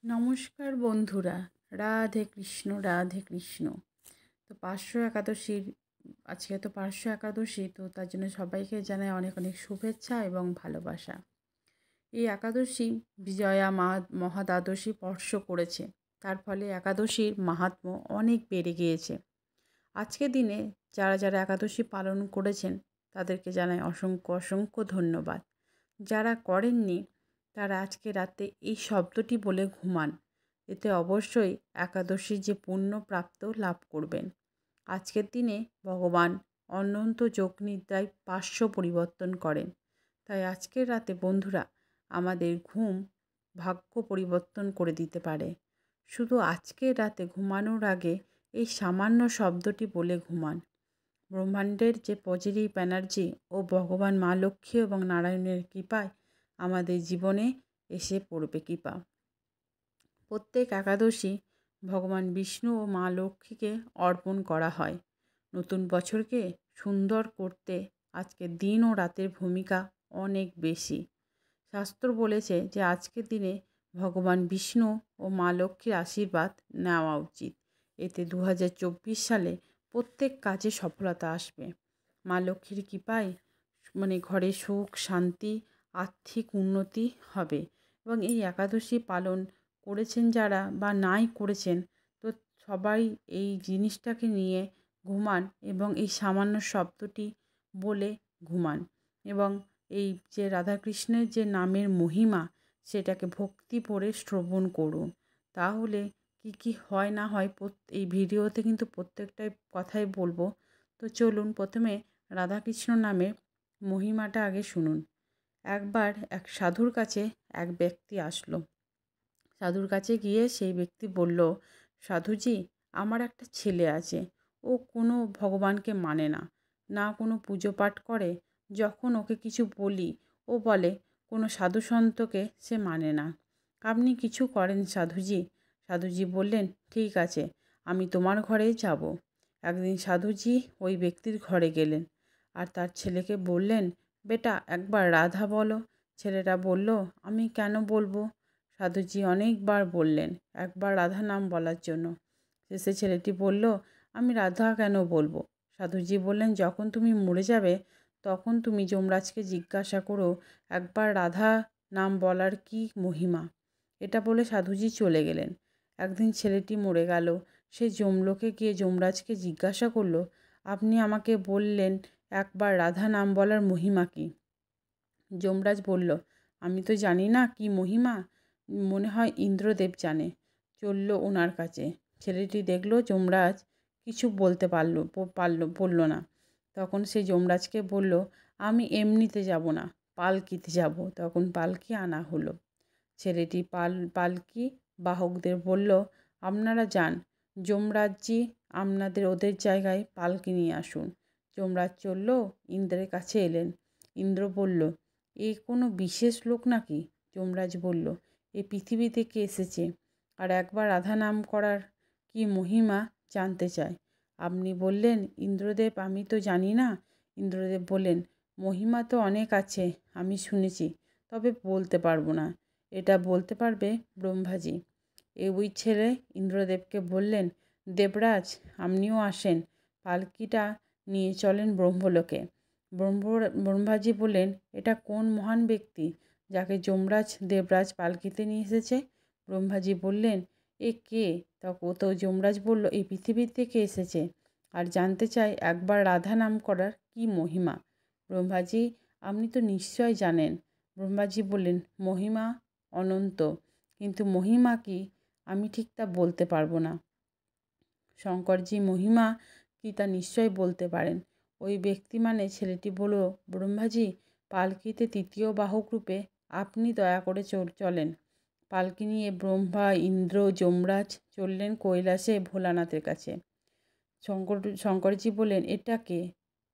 নমস্কার বন্ধুরা, রাধে কৃষ্ণ রাধে কৃষ্ণ। তো আজকে তো পার্শ্ব একাদশী, তো তার জন্য সবাইকে জানাই অনেক অনেক শুভেচ্ছা এবং ভালোবাসা। এই একাদশী বিজয়া মহাদ্বাদশী স্পর্শ করেছে, তার ফলে একাদশীর মাহাত্ম্য অনেক বেড়ে গিয়েছে। আজকের দিনে যারা যারা একাদশী পালন করেছেন তাদেরকে জানাই অসংখ্য অসংখ্য ধন্যবাদ। যারা করেননি তারা আজকে রাতে এই শব্দটি বলে ঘুমান, এতে অবশ্যই একাদশীর যে পুণ্য প্রাপ্ত লাভ করবেন। আজকের দিনে ভগবান অনন্ত যোগনিদ্রায় পার্শ্ব পরিবর্তন করেন, তাই আজকের রাতে বন্ধুরা আমাদের ঘুম ভাগ্য পরিবর্তন করে দিতে পারে। শুধু আজকের রাতে ঘুমানোর আগে এই সামান্য শব্দটি বলে ঘুমান। ব্রহ্মাণ্ডের যে পজিটিভ এনার্জি ও ভগবান মা লক্ষ্মী এবং নারায়ণের কৃপায় আমাদের জীবনে এসে পড়বে কৃপা। প্রত্যেক একাদশী ভগবান বিষ্ণু ও মা লক্ষ্মীকে অর্পণ করা হয়। নতুন বছরকে সুন্দর করতে আজকের দিন ও রাতের ভূমিকা অনেক বেশি। শাস্ত্র বলেছে যে আজকের দিনে ভগবান বিষ্ণু ও মা লক্ষ্মীর আশীর্বাদ নেওয়া উচিত। এতে 2024 সালে প্রত্যেক কাজে সফলতা আসবে। মা লক্ষ্মীর কৃপায় ঘরে সুখ শান্তি আর্থিক উন্নতি হবে। এবং এই একাদশী পালন করেছেন যারা বা নাই করেছেন, তো সবাই এই জিনিসটাকে নিয়ে ঘুমান এবং এই সামান্য শব্দটি বলে ঘুমান। এবং এই যে রাধাকৃষ্ণের যে নামের মহিমা সেটাকে ভক্তি ভরে শ্রবণ করুন। তাহলে কি হয় না হয় এই ভিডিওতে কিন্তু প্রত্যেকটাই কথাই বলবো। তো চলুন প্রথমে রাধাকৃষ্ণ নামের মহিমাটা আগে শুনুন। একবার এক সাধুর কাছে এক ব্যক্তি আসলো। সাধুর কাছে গিয়ে সেই ব্যক্তি বলল, সাধুজি, আমার একটা ছেলে আছে, ও কোনো ভগবানকে মানে না, না কোনো পুজো পাঠ করে। যখন ওকে কিছু বলি ও বলে কোনো সাধু সন্তকে সে মানে না। আপনি কিছু করেন সাধুজি। সাধুজি বললেন, ঠিক আছে, আমি তোমার ঘরেই যাব। একদিন সাধুজি ওই ব্যক্তির ঘরে গেলেন আর তার ছেলেকে বললেন, বেটা একবার রাধা বলো। ছেলেটা বলল, আমি কেন বলবো? সাধুজি অনেকবার বললেন একবার রাধা নাম বলার জন্য। শেষে ছেলেটি বলল, আমি রাধা কেন বলবো? সাধুজি বললেন, যখন তুমি মরে যাবে তখন তুমি যমরাজকে জিজ্ঞাসা করো একবার রাধা নাম বলার কি মহিমা। এটা বলে সাধুজি চলে গেলেন। একদিন ছেলেটি মরে গেল। সে যমলোকে গিয়ে যমরাজকে জিজ্ঞাসা করলো, আপনি আমাকে বললেন একবার রাধা নাম বলার মহিমা কি? যমরাজ বলল, আমি তো জানি না কি মহিমা, মনে হয় ইন্দ্রদেব জানে। চলল ওনার কাছে। ছেলেটি দেখলো যমরাজ কিছু বলল না। তখন সে যমরাজকে বলল, আমি এমনিতে যাব না, পালকিতে যাব। তখন পালকি আনা হলো। ছেলেটি পালকি বাহকদের বলল, আপনারা যান, যমরাজজি আপনাদের ওদের জায়গায় পালকি নিয়ে আসুন। যমরাজ চলল, ইন্দ্রের কাছে এলেন। ইন্দ্র বলল, এ কোনো বিশেষ লোক নাকি? যমরাজ বলল, এ পৃথিবী থেকে এসেছে আর একবার রাধা নাম করার কি মহিমা জানতে চায়। আপনি বললেন ইন্দ্রদেব, আমি তো জানি না। ইন্দ্রদেব বললেন, মহিমা তো অনেক আছে, আমি শুনেছি, তবে বলতে পারবো না। এটা বলতে পারবে ব্রহ্মাজি। ওই ছেলে ইন্দ্রদেবকে বললেন, দেবরাজ আপনিও আসেন, পালকিটা নিয়ে চলেন ব্রহ্মলোকে। ব্রহ্মাজি বললেন, এটা কোন মহান ব্যক্তি যাকে যমরাজ দেবরাজ পালকিতে নিয়ে এসেছে? ব্রহ্মাজি বললেন, এ কে? তো যমরাজ বলল, এই পৃথিবী থেকে এসেছে আর জানতে চাই একবার রাধা নাম করার কি মহিমা। ব্রহ্মাজি, আপনি তো নিশ্চয় জানেন। ব্রহ্মাজি বললেন, মহিমা অনন্ত, কিন্তু মহিমা কি আমি ঠিক তা বলতে পারবো না। শঙ্করজি মহিমা কি তা নিশ্চয় বলতে পারেন। ওই ব্যক্তি মানে ছেলেটি বলল, ব্রহ্মাজি, পালকিতে তৃতীয় বাহক রূপে আপনি দয়া করে চলেন। পালকি নিয়ে ব্রহ্মা ইন্দ্র যমরাজ চললেন কৈলাসে ভোলানাথের কাছে। শঙ্করজি বললেন, এটা কে?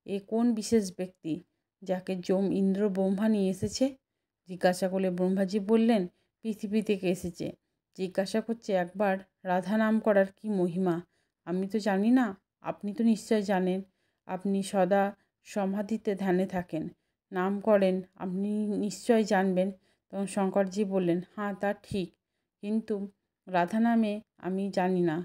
এ কোন বিশেষ ব্যক্তি যাকে ইন্দ্র ব্রহ্মা নিয়ে এসেছে? জিজ্ঞাসা করলে ব্রহ্মাজি বললেন, পৃথিবী থেকে এসেছে, জিজ্ঞাসা করছে একবার রাধা নাম করার কি মহিমা। আমি তো জানি না, আপনি তো নিশ্চয় জানেন। আপনি সদা সমাধিতে ধ্যানে থাকেন, নাম করেন, আপনি নিশ্চয় জানবেন। তখন শঙ্করজি বললেন, হ্যাঁ তা ঠিক, কিন্তু রাধা নামে আমি জানি না,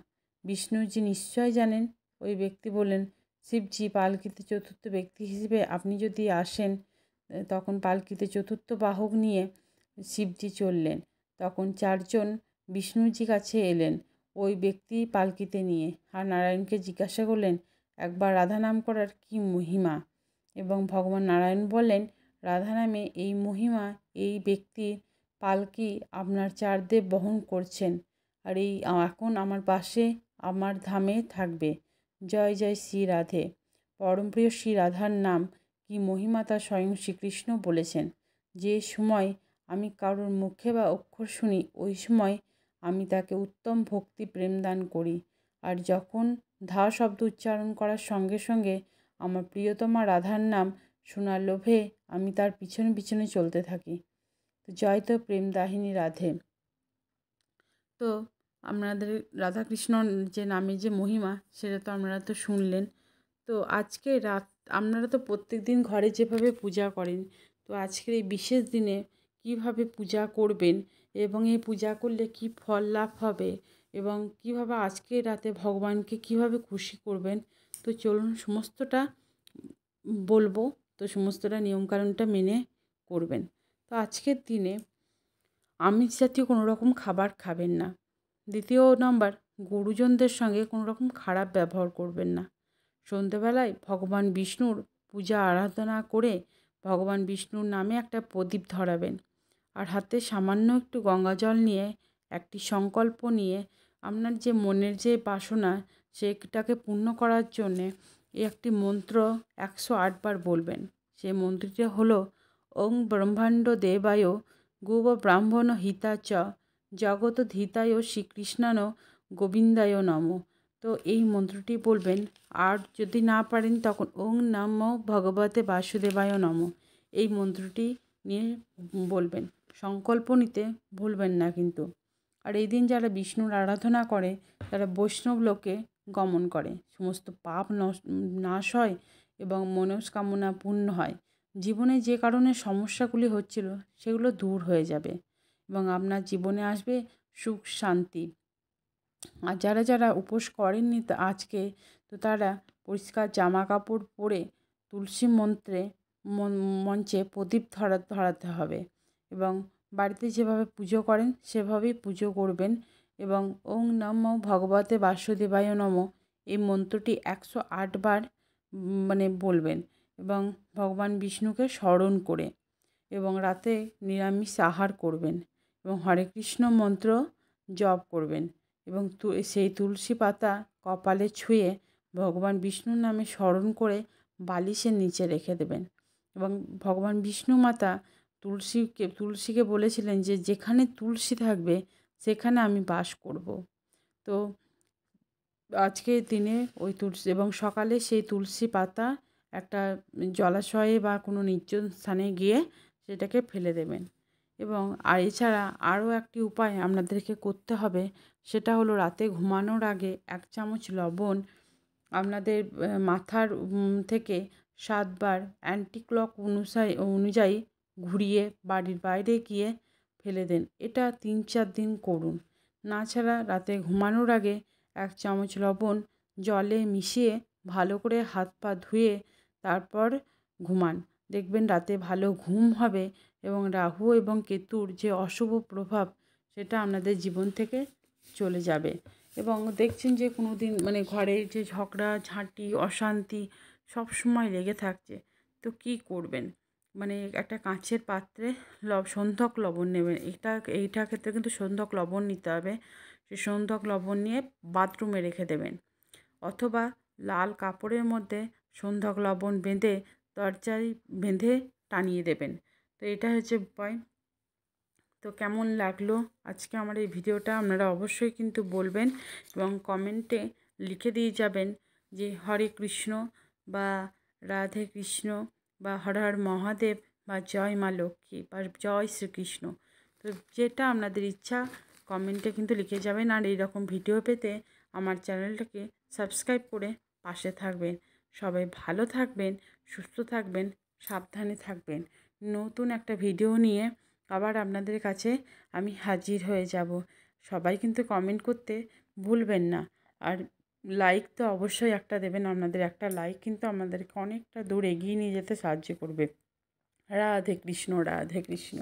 বিষ্ণুজি নিশ্চয় জানেন। ওই ব্যক্তি বললেন, শিবজি, পালকিতে চতুর্থ ব্যক্তি হিসেবে আপনি যদি আসেন। তখন পালকিতে চতুর্থ বাহক নিয়ে শিবজি চললেন। তখন 4 জন বিষ্ণুজি কাছে এলেন ওই ব্যক্তি পালকিতে নিয়ে, আর নারায়ণকে জিজ্ঞাসা করলেন একবার রাধা নাম করার কী মহিমা। এবং ভগবান নারায়ণ বললেন, রাধা নামে এই মহিমা, এই ব্যক্তির পালকি আপনার 4 দেব বহন করছেন, আর এই এখন আমার পাশে আমার ধামে থাকবে। জয় জয় শ্রী রাধে। পরমপ্রিয় শ্রী রাধার নাম কি মহিমা তা স্বয়ং শ্রীকৃষ্ণ বলেছেন। যে সময় আমি কারোর মুখে বা অক্ষর শুনি, ওই সময় আমি তাকে উত্তম ভক্তি প্রেম দান করি। আর যখন ধা শব্দ উচ্চারণ করার সঙ্গে সঙ্গে আমার প্রিয়তমা রাধার নাম শোনার লোভে আমি তার পিছনে পিছনে চলতে থাকি। তো জয় তো প্রেম দাহিনী রাধে। তো আপনাদের রাধাকৃষ্ণর যে নামে যে মহিমা, সেটা তো আপনারা তো শুনলেন। তো আজকে আপনারা তো প্রত্যেক দিন ঘরে যেভাবে পূজা করেন, তো আজকের এই বিশেষ দিনে কিভাবে পূজা করবেন এবং এই পূজা করলে কি ফল লাভ হবে এবং কিভাবে আজকে রাতে ভগবানকে কিভাবে খুশি করবেন, তো চলুন সমস্তটা বলবো। তো সমস্তটা নিয়মকানুনটা মেনে করবেন। তো আজকের দিনে আমিষ জাতীয় কোনো রকম খাবার খাবেন না। দ্বিতীয় নাম্বার, গুরুজনদের সঙ্গে কোনো রকম খারাপ ব্যবহার করবেন না। সন্ধেবেলায় ভগবান বিষ্ণুর পূজা আরাধনা করে ভগবান বিষ্ণুর নামে একটা প্রদীপ ধরাবেন। আর হাতে সামান্য একটু গঙ্গা জল নিয়ে একটি সংকল্প নিয়ে আপনার যে মনের যে বাসনা সেটাকে পূর্ণ করার জন্যে একটি মন্ত্র 108 বার বলবেন। সেই মন্ত্রটি হলো ওং ব্রহ্মাণ্ড দেবায় গুব ব্রাহ্মণ হিতা চ জগৎ ধিতায় শ্রীকৃষ্ণান গোবিন্দায় নম। তো এই মন্ত্রটি বলবেন। আর যদি না পারেন তখন ওং নমো ভগবতে বাসুদেবায় নম এই মন্ত্রটি নিয়ে বলবেন। সংকল্প নিতে ভুলবেন না কিন্তু। আর এই দিন যারা বিষ্ণুর আরাধনা করে তারা বৈষ্ণব লোকে গমন করে, সমস্ত পাপ নাশ হয় এবং মনস্কামনা পূর্ণ হয়। জীবনে যে কারণে সমস্যাগুলি হচ্ছিল সেগুলো দূর হয়ে যাবে এবং আপনার জীবনে আসবে সুখ শান্তি। আর যারা যারা উপোস করেননি আজকে, তো তারা পরিষ্কার জামা কাপড় পরে তুলসী মন্ত্রে মঞ্চে প্রদীপ ধরাতে হবে এবং বাড়িতে যেভাবে পুজো করেন সেভাবেই পুজো করবেন। এবং ওং নমো ভগবতে বাসুদেবায় নমঃ এই মন্ত্রটি 108 বার বলবেন এবং ভগবান বিষ্ণুকে স্মরণ করে, এবং রাতে নিরামিষ আহার করবেন এবং হরে কৃষ্ণ মন্ত্র জপ করবেন এবং সেই তুলসী পাতা কপালে ছুঁয়ে ভগবান বিষ্ণুর নামে স্মরণ করে বালিশের নিচে রেখে দেবেন। এবং ভগবান বিষ্ণু মাতা তুলসীকে বলেছিলেন যে যেখানে তুলসী থাকবে সেখানে আমি বাস করব। তো আজকের দিনে ওই তুলসী এবং সকালে সেই তুলসী পাতা একটা জলাশয়ে বা কোনো নির্জন স্থানে গিয়ে সেটাকে ফেলে দেবেন। এবং আর এছাড়া আরও একটি উপায় আপনাদেরকে করতে হবে, সেটা হলো রাতে ঘুমানোর আগে 1 চামচ লবণ আপনাদের মাথার থেকে 7 বার অ্যান্টি ক্লক অনুযায়ী ঘুরিয়ে বাড়ির বাইরে গিয়ে ফেলে দেন। এটা 3-4 দিন করুন। না ছাড়া রাতে ঘুমানোর আগে 1 চামচ লবণ জলে মিশিয়ে ভালো করে হাত পা ধুয়ে তারপর ঘুমান। দেখবেন রাতে ভালো ঘুম হবে এবং রাহু এবং কেতুর যে অশুভ প্রভাব সেটা আপনাদের জীবন থেকে চলে যাবে। এবং দেখছেন যে কোনো দিন ঘরে যে ঝগড়া ঝাঁটি অশান্তি সব সময় লেগে থাকছে, তো কী করবেন? একটা কাঁচের পাত্রে সন্ধক লবণ নেবেন। এইটা ক্ষেত্রে কিন্তু সন্ধক লবণ নিতে হবে। সেই সন্ধক লবণ নিয়ে বাথরুমে রেখে দেবেন, অথবা লাল কাপড়ের মধ্যে সন্ধক লবণ বেঁধে দরজায় বেঁধে টানিয়ে দেবেন। তো এটা হচ্ছে উপায়। তো কেমন লাগলো আজকে আমার এই ভিডিওটা আপনারা অবশ্যই কিন্তু বলবেন এবং কমেন্টে লিখে দিয়ে যাবেন যে হরে কৃষ্ণ বা রাধে কৃষ্ণ বা হর হর মহাদেব বা জয় মা লক্ষ্মী বা জয় শ্রীকৃষ্ণ। তো যেটা আপনাদের ইচ্ছা কমেন্টে কিন্তু লিখে যাবেন। আর এইরকম ভিডিও পেতে আমার চ্যানেলটাকে সাবস্ক্রাইব করে পাশে থাকবেন। সবাই ভালো থাকবেন, সুস্থ থাকবেন, সাবধানে থাকবেন। নতুন একটা ভিডিও নিয়ে আবার আপনাদের কাছে আমি হাজির হয়ে যাব। সবাই কিন্তু কমেন্ট করতে ভুলবেন না। আর লাইক তো অবশ্যই একটা দেবেন। আপনাদের একটা লাইক কিন্তু আমাদেরকে অনেকটা দূর এগিয়ে নিয়ে যেতে সাহায্য করবে। রাধে কৃষ্ণ, রাধে কৃষ্ণ।